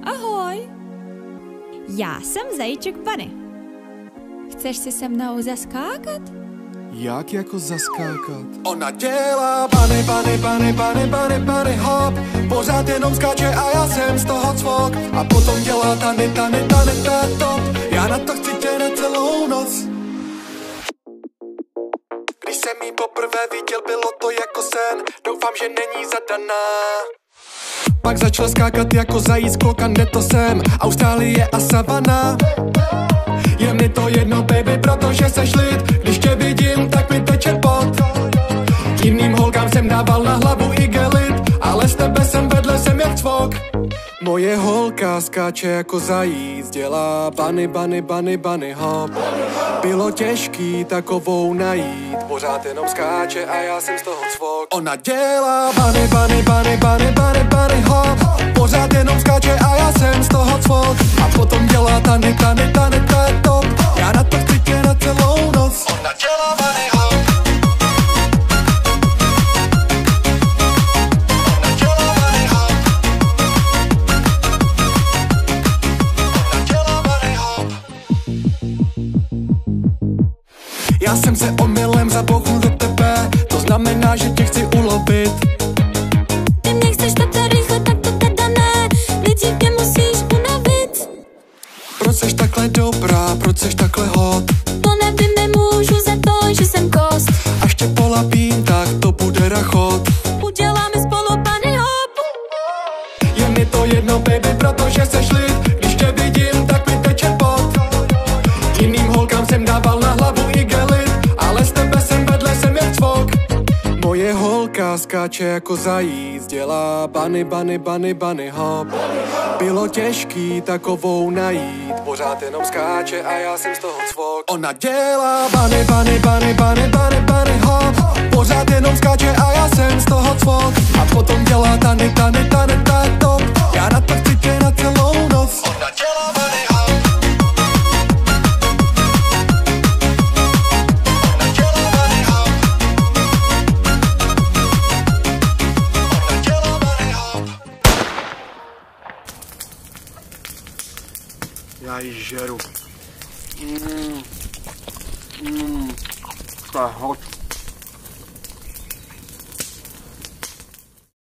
Ahoj! Já jsem zajíček Bunny. Chceš si se mnou zaskákat? Jak jako zaskákat? Ona dělá bunny, bunny, bunny, bunny, bunny, bunny hop. Pořád jenom skáče a já jsem z toho cvok. A potom dělá tany, tany, tany, top. Já na to chci tě na celou noc. Když jsem jí poprvé viděl, bylo to jako sen. Doufám, že není zadaná. Pak začal skákat jako zajíc, klokan, kde to jsem. Austrálie a savana. Je mi to jedno, baby, protože seš lid. Když tě vidím, tak mi teče pot. Jiným holkám jsem dával na hlavu igelit, ale s tebe jsem vedle, jsem jak cvok. Moje holka skáče jako zajíc, dělá bunny, bunny, bunny, bunny hop. Bylo těžký takovou najít, pořád jenom skáče a já jsem z toho cvok. Ona dělá bunny, bunny, bunny, bunny, bunny, bunny hop. Pořád jenom skáče a já jsem z toho cvok. A potom dělá tany, tany, tany, top. Já na to chci tě na celou noc. Ona dělá bunny hop. Ona dělá bunny hop. Ona dělá bunny hop. Já jsem se omylem zabouchnul do tebe, to znamená, že tě chci ulovit. Ty mě chceš takhle rychle, tak to teda ne. Nejdřív mě musíš unavit. Proč seš takhle dobrá, proč seš takhle hot? To nevím, nemůžu za to, že jsem kost. Až tě polapím, tak to bude rachot. Uděláme spolu bunny hop. Je mi to jedno, baby, protože seš lid. Když tě vidím, tak mi teče pot. Jiným holkám jsem dával na hlavu igelit, ale s tebe jsem vedle, jsem jak cvok. Moje holka skáče jako zajíc, dělá bunny, bunny, bunny, bunny hop. Bylo těžký takovou najít, pořád jenom skáče a já jsem z toho cvok. Ona dělá bunny, bunny, bunny, bunny, bunny, bunny hop. Pořád jenom skáče a já jsem z toho cvok. A potom dělá tany, tany, tany, top. Já na to chci tě na celou noc. Ona dělá bunny hop. Ona dělá bunny hop. Ona dělá bunny hop. Já ji žeru. To je hot.